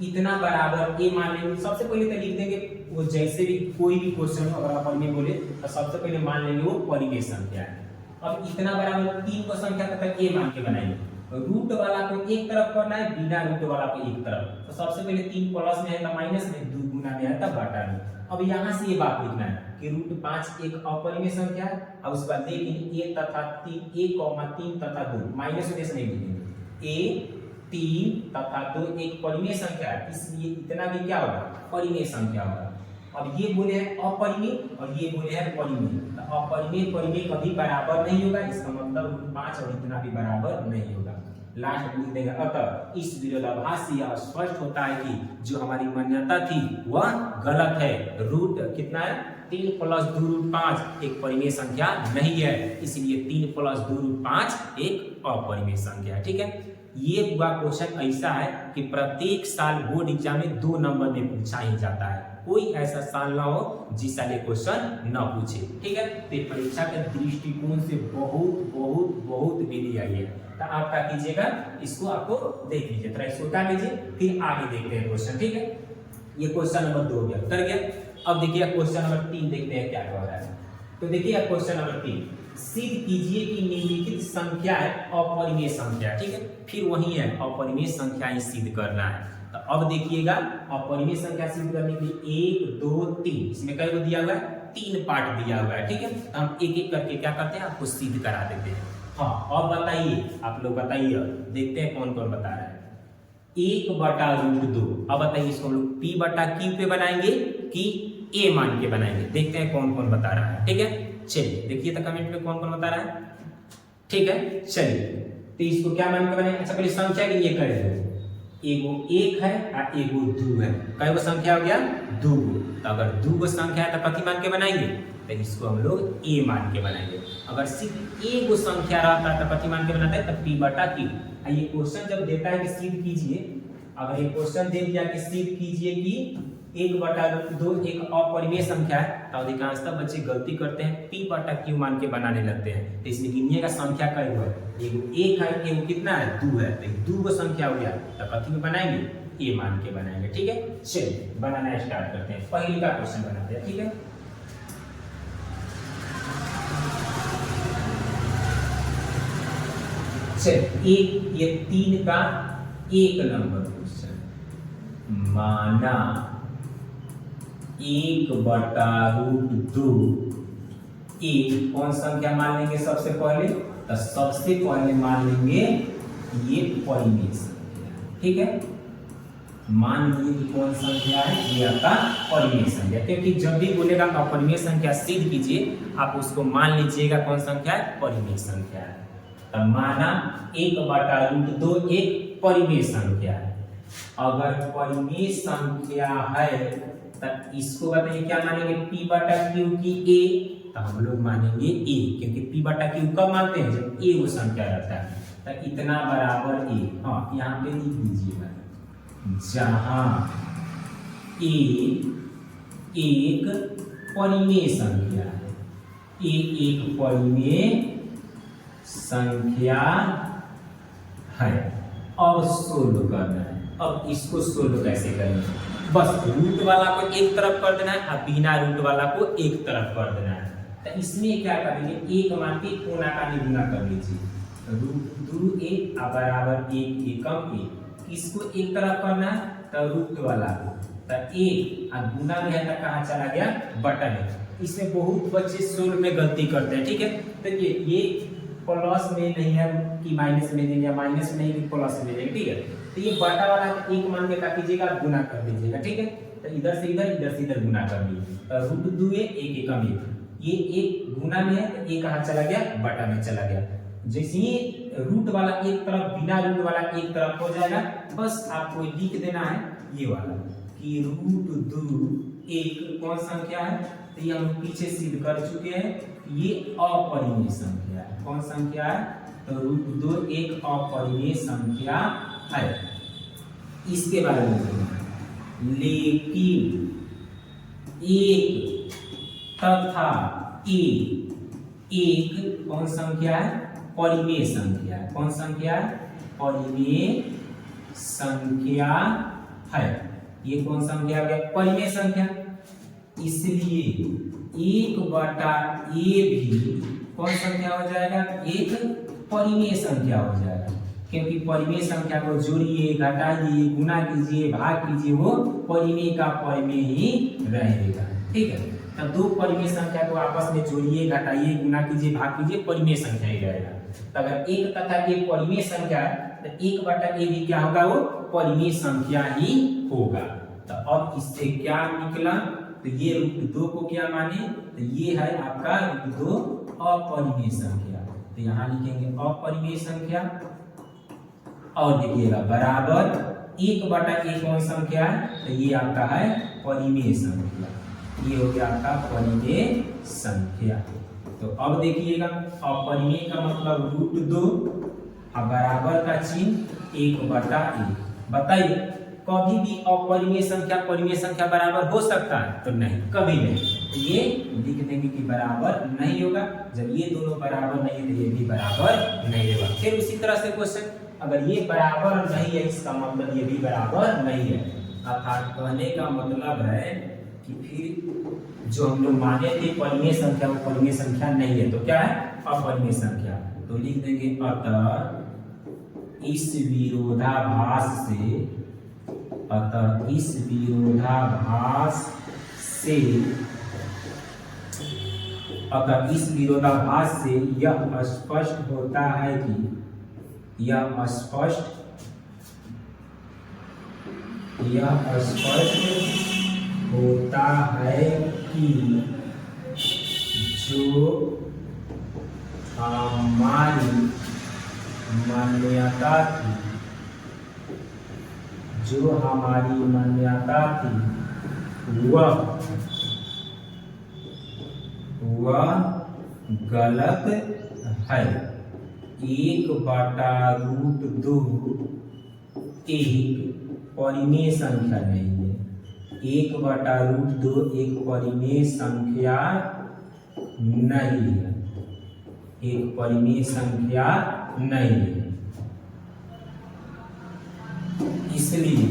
A: इतना बराबर a मान लेंगे। सबसे पहले तो लिख देंगे वो जैसे भी कोई भी क्वेश्चन अगर आप परिमेय बोले तो सबसे पहले मान लेंगे वो परिमेय संख्या है। अब इतना बराबर 3 को संख्या तक a मान के बनाएंगे, रूट वाला को एक तरफ करना है, बिना रूट वाला को एक तरफ। तो सबसे पहले 3 प्लस में है तो माइनस में, 2 गुना में है तो बटा में। अब यहाँ से ये बात लिखना है कि √5 एक अपरिमेय संख्या है। अब उसके बाद देखेंगे a तथा 3 तथा 2 माइनस में से नहीं लिखेंगे, a 3 तथा 2 एक परिमेय संख्या है, इसलिए इतना भी क्या होगा, परिमेय संख्या होगा। अब ये बोले हैं अपरिमेय और ये बोले हैं परिमेय, तो अपरिमेय परिमेय कभी बराबर नहीं होगा, इसका मतलब 5 और इतना भी बराबर नहीं होगा। लास्ट में लिख देगा अतः इस विरोधाभास से यह स्पष्ट होता है कि जो हमारी मान्यता थी वह गलत है। रूट कितना है, 3 + 2√5 एक परिमेय संख्या नहीं है, इसलिए 3 + 2√5 एक अपरिमेय संख्या है। ठीक है, ये हुआ क्वेश्चन ऐसा है कि प्रत्येक साल बोर्ड एग्जाम में 2 नंबर में पूछा ही जाता है, कोई ऐसा साल ना हो जिस साल ये क्वेश्चन न पूछे। ठीक है, तो परीक्षा के दृष्टिकोण से बहुत विधि आई है। तो आप क्या कीजिएगा, इसको आपको देख लीजिए, थोड़ा इसको उतार लीजिए, फिर आगे देखते हैं क्वेश्चन। ठीक है, ये क्वेश्चन नंबर 2 हो गया, कर गया। अब देखिए क्वेश्चन नंबर 3 देखते हैं क्या कह रहा है। तो देखिए क्वेश्चन नंबर 3, सिद्ध कीजिए कि निम्नलिखित संख्या है अपरिमेय संख्या। ठीक है, फिर वही है अपरिमेय संख्या ही सिद्ध करना है। तो अब देखिएगा अपरिमेय संख्या सिद्ध करने के लिए 1 2 3 इसमें कई को दिया हुआ है, 3 पार्ट दिया हुआ है, ठीक है। तो हम एक एक करके क्या करते हैं, आपको सिद्ध करा देते हैं। हाँ, अब बताइए, आप लोग बताइए, देखते हैं कौन कौन बता रहा है। 1/√2, अब बताइए इसको हम लोग P/Q पे बनाएंगे कि A मान के बनाएंगे, देखते हैं कौन कौन बता रहा है, ठीक है। चलिए देखिए तो कमेंट में कौन कौन बता रहा है, ठीक है। चलिए तो इसको क्या मान के बनाएंगे, अच्छा पहले संख्या के लिए करेंगे। एगो 1 है और एगो 2 है, कई गो संख्या हो गया, 2 गो। तो अगर 2 गो संख्या है तो कथी मान के बनाएंगे, तो इसको हम लोग A मान के बनाएंगे। अगर सिर्फ एगो संख्या रहता है तो कथी मान के बनाते हैं, तो P/Q। ये क्वेश्चन जब देता है कि सिद्ध कीजिए, अगर ये क्वेश्चन दे दिया कि सिद्ध कीजिए कि 1/√2 एक अपरिमेय संख्या है, तो अधिकांशतः बच्चे गलती करते हैं, P/Q मान के बनाने लगते हैं। तो इसमें गिनिएगा संख्या कई हुआ है, एगो 1 है, एगो कितना है, 2 है, तो 2 गो संख्या हो गया, तो कथी में बनाएंगे, A मान के बनाएंगे, ठीक है। चलिए बनाना स्टार्ट करते हैं, पहले का क्वेश्चन बनाते हैं, ठीक है। चलिए ये 3 का 1 नंबर क्वेश्चन, माना 1/√2 ए कौन संख्या मान लेंगे सबसे पहले, तो सबसे पहले मान लेंगे ये परिमेय संख्या, ठीक है। मान लीजिए कि कौन संख्या है, ये आपका परिमेय संख्या, क्योंकि जब भी बोलेगा अपरिमेय संख्या सिद्ध कीजिए, आप उसको मान लीजिएगा कौन संख्या है, परिमेय संख्या है। तो माना 1/√2 एक परिमेय संख्या है। अगर परिमेय संख्या है तो इसको बताइए क्या मानेंगे, P/Q की A, तो हम लोग मानेंगे A, क्योंकि P/Q कब मानते हैं, जब A वो संख्या रहता है। तो इतना बराबर A, हाँ यहाँ पे लिख दीजिएगा, जहां A एक परिमेय संख्या है, A एक परिमेय संख्या है। अब सोल्व करना है, अब इसको सोल्व कैसे करेंगे, बस रूट वाला को एक तरफ कर देना है और बिना रूट वाला को एक तरफ कर देना है। तो इसमें क्या करेंगे, 1 मान के कोना का गुना कर लीजिए, √2A बराबर 1 एकम A, किसको एक तरफ करना है, तो रूट वाला को, तो 1 और गुना में है तो कहाँ चला गया, बटन है। इसमें बहुत बच्चे सोल्व में गलती करते हैं, ठीक है। देखिए ये प्लस में नहीं है कि माइनस में नहीं है, माइनस में नहीं कि प्लस में नहीं, ठीक है। तो ये बटा वाला 1 मान के क्या कीजिएगा, गुना कर दीजिएगा, ठीक है। तो इधर से इधर गुना कर दीजिए, तो √2A 1 एकम 1, ये 1 गुना में है तो 1 कहाँ चला गया, बटा में चला गया। जैसे ही रूट वाला एक तरफ, बिना रूट वाला एक तरफ हो जाएगा, बस आपको लिख देना है ये वाला कि √2 एक कौन संख्या है, तो ये हम पीछे सिद्ध कर चुके हैं, ये अपरिमेय संख्या है। कौन संख्या है, तो √2 एक अपरिमेय संख्या है। इसके बारे में लेकिन एक तथा एक कौन संख्या है, परिमेय संख्या है। कौन संख्या है, परिमेय संख्या है। ये कौन संख्या हो गया, परिमेय संख्या। इसलिए 1/A भी कौन संख्या हो जाएगा, एक परिमेय संख्या हो जाएगा, क्योंकि परिमेय संख्या को जोड़िए, घटाइए, गुना कीजिए, भाग कीजिए, वो परिमेय का परिमेय ही रहेगा, ठीक है। तो दो परिमेय संख्या को आपस में जोड़िए, घटाइए, गुना कीजिए, भाग कीजिए, परिमेय संख्या ही रहेगा। तो अगर एक तथा एक परिमेय संख्या है तो 1/A भी क्या होगा, वो परिमेय संख्या ही होगा। तो अब इससे क्या निकला, तो ये √2 को क्या माने, तो ये है आपका √2 अपरिमेय संख्या। तो यहाँ लिखेंगे अपरिमेय संख्या, और देखिएगा बराबर 1/A कौन संख्या है, तो ये आपका है परिमेय संख्या। ये हो गया आपका परिमेय संख्या। तो अब देखिएगा अपरिमेय का मतलब √2 और बराबर का चिन्ह 1/A। बताइए कभी भी अपरिमेय संख्या परिमेय संख्या बराबर हो सकता है, तो नहीं, कभी नहीं। तो ये लिख देंगे कि बराबर नहीं होगा। जब ये दोनों बराबर नहीं है तो ये भी बराबर नहीं होगा। फिर उसी तरह से क्वेश्चन, अगर ये बराबर नहीं है इसका मतलब ये भी बराबर नहीं है। अर्थात कहने का मतलब है कि फिर जो हम लोग माने थे परिमेय संख्या वो परिमेय संख्या नहीं है, तो क्या है, अपरिमेय संख्या। तो लिख देंगे अतः इस विरोधाभास से अतः इस विरोधाभास से यह स्पष्ट होता है कि यह स्पष्ट होता है कि जो हमारी मान्यता थी वह गलत है। 1/√2 एक परिमेय संख्या नहीं है। 1/√2 एक परिमेय संख्या नहीं है, एक परिमेय संख्या नहीं है। इसलिए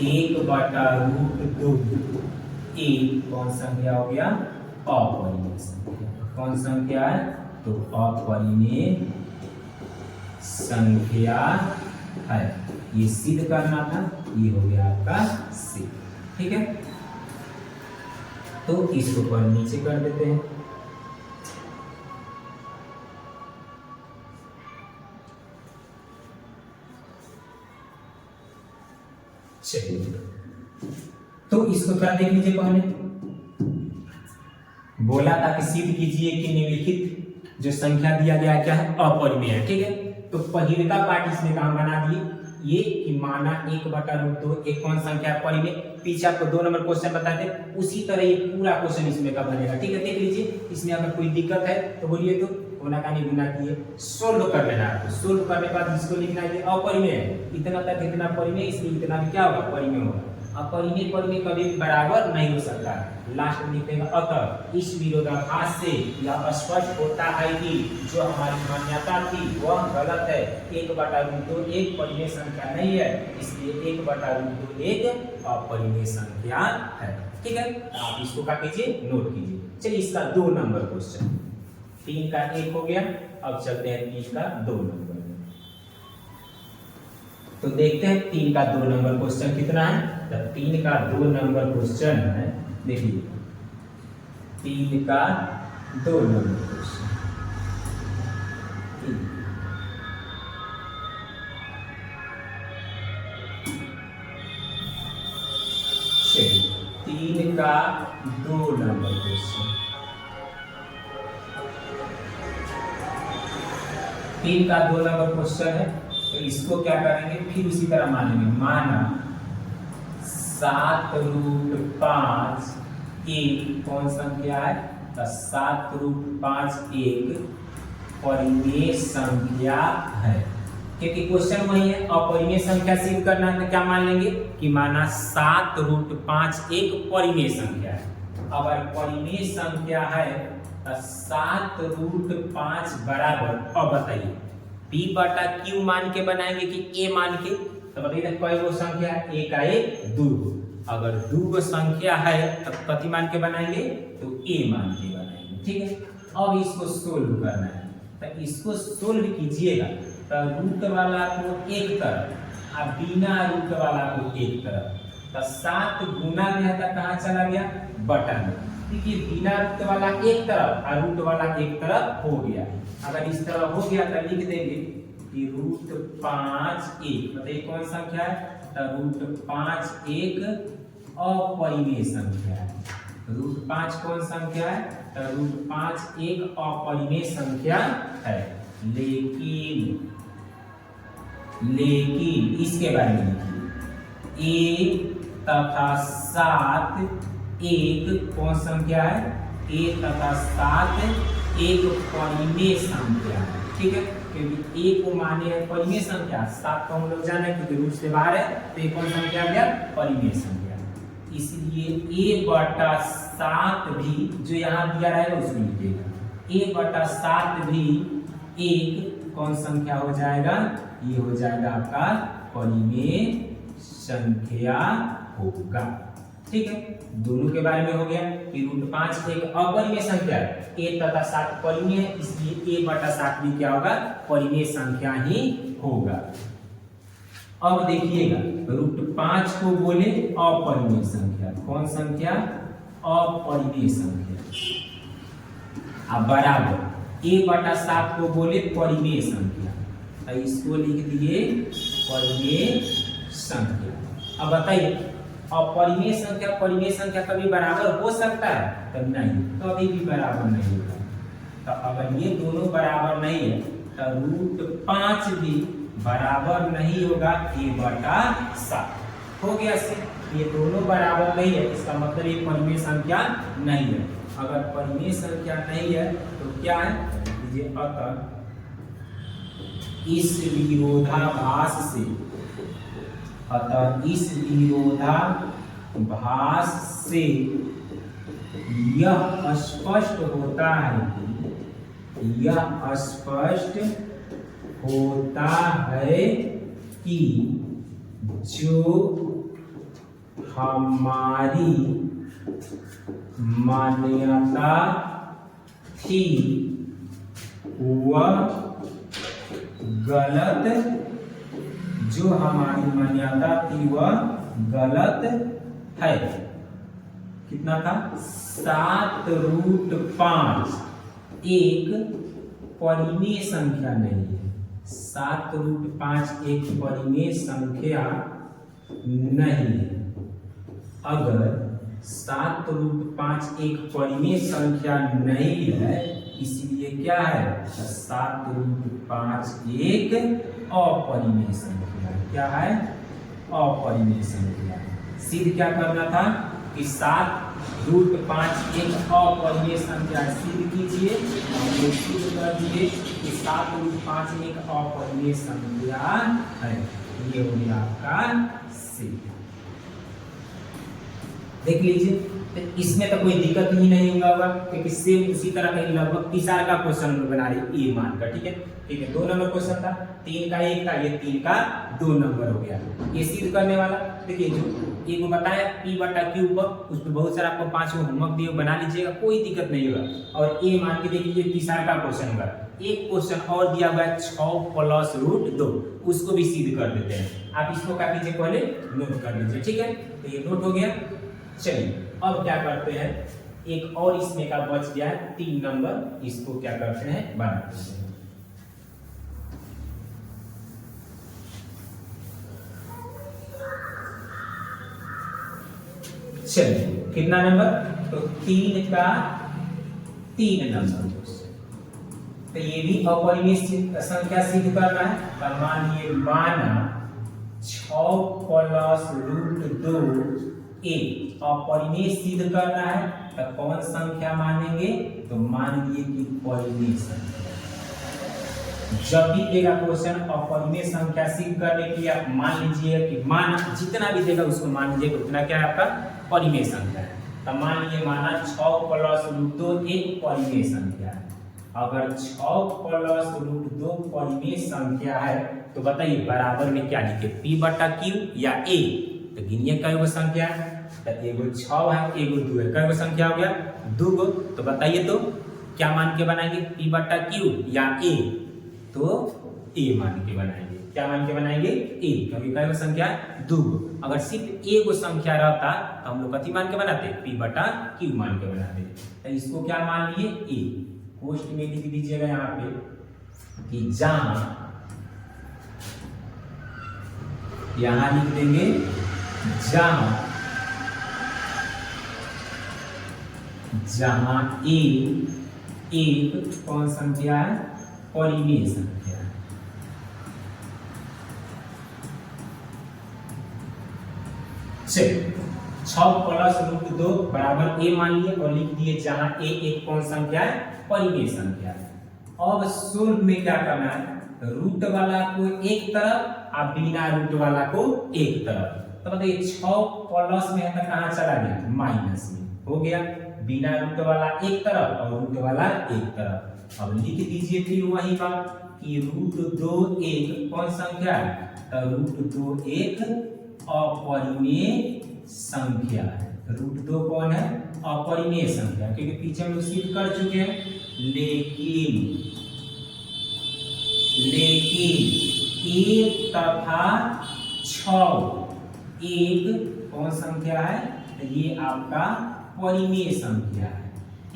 A: 1/√2 एक कौन संख्या हो गया? अपरिमेय संख्या। कौन संख्या है? तो अपरिमेय संख्या है। ये सिद्ध करना था, ये हो गया आपका सिद्ध। ठीक है, तो इसको पर नीचे कर देते हैं। चलिए, तो इसको क्या देख लीजिए। पहले बोला था कि सिद्ध कीजिए कि निम्नलिखित जो संख्या दिया गया क्या है? अपरिमेय है। ठीक है, तो पहले का पार्ट इसमें काम बना दिए ये कि माना 1/√2 एक कौन संख्या है? परिमेय। पीछे आपको 2 नंबर क्वेश्चन बताए थे, उसी तरह ये पूरा क्वेश्चन इसमें का बनेगा। ठीक है, देख लीजिए। इसमें अगर कोई दिक्कत है तो बोलिए, तो होना का नहीं गुना किए सोल्व कर लेना है। आपको सोल्व करने के बाद इसको लिखना है कि अपरिमेय है, इतना तक इतना परिमेय, इसलिए इतना भी क्या होगा? परिमेय होगा। अपरिमेय परिमेय कभी भी बराबर नहीं हो सकता। लास्ट में लिखेगा अतः इस विरोधाभास से यह स्पष्ट होता है कि जो हमारी मान्यता थी वह गलत है। 1/√2 एक परिमेय संख्या नहीं है, इसलिए 1/√2 एक अपरिमेय संख्या है। ठीक है, आप इसको क्या कीजिए? नोट कीजिए। चलिए, इसका 2 नंबर क्वेश्चन, 3 का 1 हो गया। अब चलते हैं 3 का 2 नंबर। तो देखते हैं 3 का 2 नंबर क्वेश्चन कितना है। जब 3 का 2 नंबर क्वेश्चन है, देखिए 3 का 2 नंबर क्वेश्चन। 3 का 2 नंबर क्वेश्चन। 3 का 2 नंबर क्वेश्चन है, तो इसको क्या करेंगे? फिर उसी तरह मानेंगे। माना 7√5 एक कौन संख्या है? तो 7√5 एक परिमेय संख्या है। क्योंकि क्वेश्चन वही है, अपरिमेय संख्या सिद्ध करना है, तो क्या मान लेंगे कि माना 7√5 एक परिमेय संख्या है। अगर परिमेय संख्या है तो 7√5 बराबर, अब बताइए P/Q मान के बनाएंगे कि A मान के? तो बताइए कई गो संख्या है? एक का 1 2 गो। अगर 2 गो संख्या है तब कति मान के बनाएंगे? तो A मान के बनाएंगे। ठीक है, अब इसको सोल्व करना है। तो इसको सोल्व कीजिएगा तो रूट वाला को एक तरफ और बिना रूट वाला को एक तरफ। तो 7 गुना में है तो कहाँ चला गया? बटा में। देखिए, बिना रूट वाला एक तरफ और रूट वाला एक तरफ हो गया। अगर इस तरह हो गया तो लिख देंगे कि √5 एक, बताइए कौन संख्या है? तो √5 एक अपरिमेय संख्या है। √5 कौन संख्या है? तो √5 एक अपरिमेय संख्या है। लेकिन इसके बारे में लिखिए, 1 तथा 7 एक कौन संख्या है? 1 तथा 7 एक परिमेय संख्या है। ठीक है, क्योंकि 1 को माने है परिमेय संख्या, 7 को हम लोग जाने क्योंकि रूट से बाहर है, तो ये कौन संख्या आ गया? परिमेय संख्या। इसलिए A/7 भी जो यहाँ दिया रहेगा उसमें लिखिएगा। A/7 भी एक कौन संख्या हो जाएगा? ये हो जाएगा आपका परिमेय संख्या होगा। ठीक है, दोनों के बारे में हो गया कि √5 एक अपरिमेय संख्या है, 1 तथा 7 परिमेय है, इसलिए A/7 भी क्या होगा? परिमेय संख्या ही होगा। अब देखिएगा, √5 को बोले अपरिमेय संख्या। कौन संख्या? अपरिमेय संख्या। अब बराबर a/7 को बोले परिमेय संख्या, तो इसको लिख दिए परिमेय संख्या। अब बताइए अपरिमेय संख्या परिमेय संख्या कभी बराबर हो सकता है? तब नहीं, कभी भी बराबर नहीं होगा। तो अगर ये दोनों बराबर नहीं है तो √5 भी बराबर नहीं होगा a/7। हो गया से ये दोनों बराबर नहीं है, इसका मतलब ये परिमेय संख्या नहीं है। अगर परिमेय संख्या नहीं है तो क्या है, अतः इस विरोधाभास से यह स्पष्ट होता है कि जो हमारी मान्यता थी वह गलत है। कितना था? 7√5 एक परिमेय संख्या नहीं है। 7√5 एक परिमेय संख्या नहीं है। अगर 7√5 एक परिमेय संख्या नहीं है, इसलिए क्या है, 7√5 एक अपरिमेय संख्या। क्या है? अपरिमेय संख्या। सिद्ध क्या करना था कि 7√5 एक अपरिमेय संख्या सिद्ध कीजिए। सिद्ध कर दिए कि 7√5 एक अपरिमेय संख्या है। ये हो गया आपका सिद्ध। देख लीजिए, तो इसमें तो कोई दिक्कत ही नहीं होगा, क्योंकि सेम उसी तरह का लगभग 30 का क्वेश्चन हम बना रहे ए मान का। ठीक है, 2 नंबर क्वेश्चन था, 3 का 1 था, ये 3 का 2 नंबर हो गया। ये सिद्ध करने वाला देखिए, जो एक बताया p/q पर, उस पर बहुत सारा आपको 5 होमवर्क दिए, बना लीजिएगा, कोई दिक्कत नहीं होगा। और ए मान के देखिए, ये 30 का क्वेश्चन होगा। एक क्वेश्चन और दिया हुआ है 6 + √2, उसको भी सिद्ध कर देते हैं। आप इसको क्या कीजिए, पहले नोट कर लीजिए। ठीक है, तो ये नोट हो गया। चलिए अब क्या करते हैं, एक और इसमें का बच गया है 3 नंबर, इसको क्या करते हैं, बनाते हैं। चलिए कितना नंबर, तो 3 का 3 नंबर। तो ये भी अपरिमेय संख्या सिद्ध करना है। तो मान लिए माना 6 + √2 एक अपरिमेय सिद्ध करना है, तो कौन संख्या मानेंगे, तो मान लिए कि परिमेय संख्या। जब भी देगा क्वेश्चन अपरिमेय संख्या सिद्ध करने के लिए, आप मान लीजिए कि मान जितना भी देगा उसको मान लीजिए उतना क्या है आपका परिमेय संख्या है। तो मान लीजिए माना 6 + √2 एक परिमेय संख्या है। अगर 6 + √2 परिमेय संख्या है तो बताइए बराबर में क्या लिखे, p/q या a। तो गिनिए कई संख्या है, तो एगो 6 है, एगो 2 है, कई संख्या हो गया, 2 गो। तो बताइए तो क्या मान के बनाएंगे, p/q या a? तो a मान के बनाएंगे। क्या मान के बनाएंगे, a, क्योंकि कई संख्या 2 गो। अगर सिर्फ एगो संख्या रहता तो हम लोग कथी मान के बनाते, p/q मान के बनाते। तो इसको क्या मान लिए, a। पोस्ट में लिख दीजिएगा यहाँ पे कि जहां, यहां लिख देंगे जहां a एक कौन संख्या है, परिमेय संख्या है। चलिए 6 + √2 बराबर a मान लिए और लिख दिए जहां a एक कौन संख्या है, परिमेय संख्या है। अब सोल्व में क्या करना है, रूट वाला को एक तरफ और बिना रूट वाला को एक तरफ। तो बताइए 6 प्लस में है तो कहां चला गया, माइनस में हो गया। बिना रूट वाला एक तरफ और रूट वाला एक तरफ। अब लिख दीजिए फिर वही बात कि √2 एक कौन संख्या है, तो √2 एक अपरिमेय संख्या है। √2 कौन है, अपरिमेय संख्या, क्योंकि पीछे हम सिद्ध कर चुके हैं। लेकिन 1 तथा 6 एक कौन संख्या है, ये आपका परिमेय संख्या है।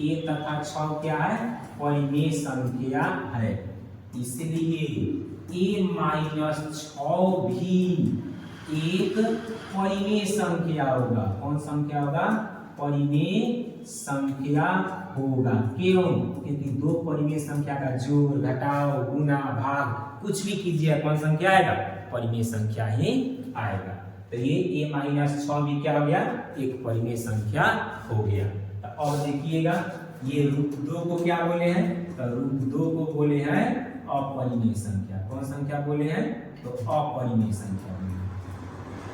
A: ए तथा 6 क्या है? परिमेय संख्या है। इसलिए a माइनस 6 भी एक परिमेय संख्या होगा। कौन संख्या होगा? परिमेय संख्या होगा। क्यों? क्योंकि दो परिमेय संख्या का जोड़, घटाव, गुना, भाग कुछ भी कीजिए, कौन संख्या आएगा? परिमेय संख्या ही आएगा। तो ये a माइनस 6 भी क्या हो गया? एक परिमेय संख्या हो गया। तो अब देखिएगा, ये रूट 2 को क्या बोले हैं? तो रूट 2 को बोले हैं अपरिमेय संख्या। कौन संख्या बोले हैं? तो अपरिमेय संख्या बोले।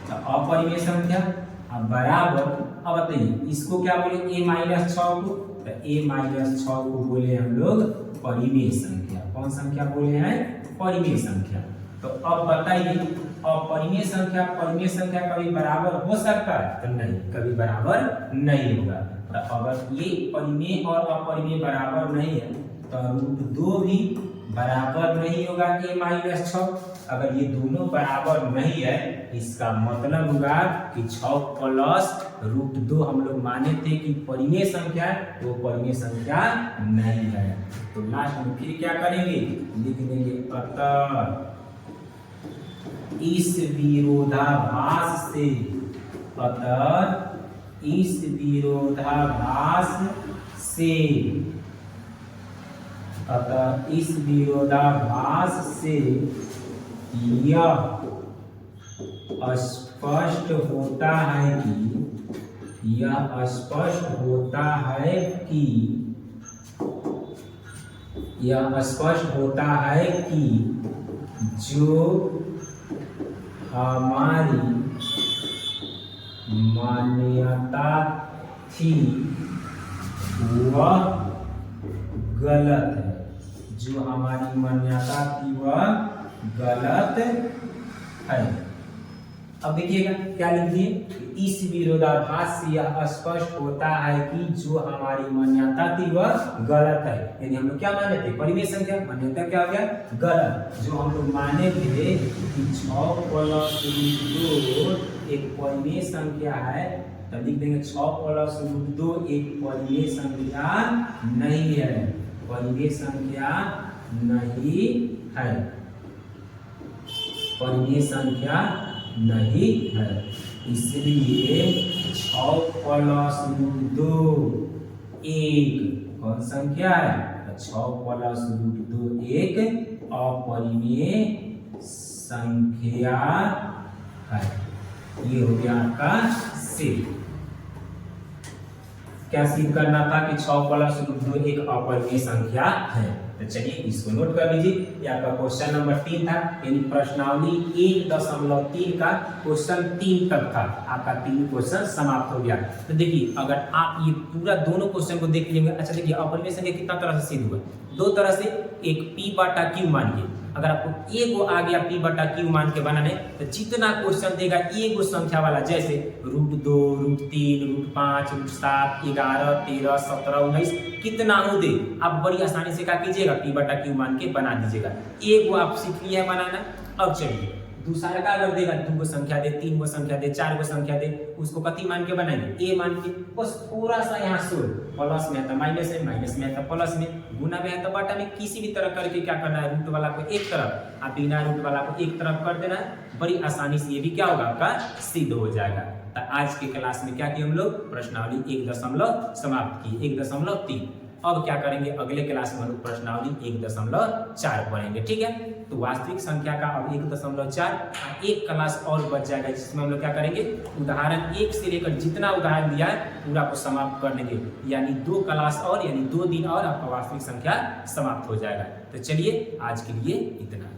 A: तो अपरिमेय संख्या अब बराबर, अब बताइए इसको क्या बोले? a माइनस 6 को, तो a माइनस 6 को बोले हम लोग परिमेय संख्या। कौन संख्या बोले हैं? परिमेय संख्या। तो अब बताइए, अपरिमेय संख्या परिमेय संख्या कभी बराबर हो सकता है? तो नहीं, कभी बराबर नहीं होगा। तो अगर ये परिमेय और अपरिमेय बराबर नहीं है तो रूट 2 भी बराबर नहीं होगा a माइनस 6। अगर ये दोनों बराबर नहीं है, इसका मतलब होगा कि 6 प्लस रूट 2 हम लोग माने थे कि परिमेय संख्या है, वो परिमेय संख्या नहीं है। तो लास्ट में फिर क्या करेंगे? लिख देंगे अतः इस विरोधाभास से, अतः इस विरोधाभास से, अतः इस विरोधाभास से यह स्पष्ट होता है कि, यह स्पष्ट होता है कि, यह स्पष्ट होता है कि जो हमारी मान्यता थी वह गलत है। जो हमारी मान्यता थी वह गलत है। अब देखिएगा क्या लिख दिए? इस विरोधाभास से यह स्पष्ट होता है कि जो हमारी मान्यता थी वह गलत है। यानी हम लोग क्या माने थे? परिमेय संख्या। मान्यता क्या हो गया? गलत। जो हम लोग माने थे कि 6 प्लस रूट 2 एक परिमेय संख्या है, तब लिख देंगे 6 प्लस रूट 2 एक परिमेय संख्या नहीं है। परिमेय संख्या नहीं है, परिमेय संख्या नहीं है। इसलिए 6 प्लस रूट 2 एक कौन संख्या है? 6 प्लस रूट 2 एक अपरिमेय संख्या है। ये हो गया आपका सिद्ध। क्या सिद्ध करना था? कि 6 प्लस रूट 2 एक अपरिमेय संख्या है। तो चलिए इसको नोट कर लीजिए। ये आपका क्वेश्चन नंबर 3 था, यानी प्रश्नावली 1.3 का क्वेश्चन 3 तक था। आपका 3 क्वेश्चन समाप्त हो गया। तो देखिए, अगर आप ये पूरा दोनों क्वेश्चन को देख लेंगे। अच्छा देखिए, अपरिमेय संख्या कितना तरह से सिद्ध हुआ? 2 तरह से। एक p/q मान के, अगर आपको a को आ गया p/q मान के बनाने, तो जितना क्वेश्चन देगा एक संख्या वाला, जैसे रूट 2, रूट 3, रूट 5, रूट 7, 11, 13, 17, 19, कितना हो दे, आप बड़ी आसानी से क्या कीजिएगा? p/q मान के बना दीजिएगा। एक वो आप सीख लिया है बनाना। अब चलिए दूसरा का अगर देगा 2 संख्या दे, 3 संख्या दे, 4 संख्या दे, उसको कति मान के बनाएंगे? a मान के। बस थोड़ा सा यहाँ सोल, प्लस में है तो माइनस में, माइनस में है तो प्लस में, गुना में है तो बटा में, किसी भी तरह करके क्या करना है? रूट वाला को एक तरफ, आप बिना रूट वाला को एक तरफ कर देना है। बड़ी आसानी से ये भी क्या होगा? आपका सिद्ध हो जाएगा। तो आज के क्लास में क्या किए हम लोग? प्रश्नावली 1 समाप्त की, 1.3। अब क्या करेंगे? अगले क्लास में हम लोग प्रश्नावली 1.4 पढ़ेंगे। ठीक है? तो वास्तविक संख्या का अब 1.4 एक क्लास और बच जाएगा, जिसमें हम लोग क्या करेंगे? उदाहरण 1 से लेकर जितना उदाहरण दिया है पूरा को समाप्त कर लेंगे। यानी 2 क्लास और, यानी 2 दिन और आपका वास्तविक संख्या समाप्त हो जाएगा। तो चलिए आज के लिए इतना ही।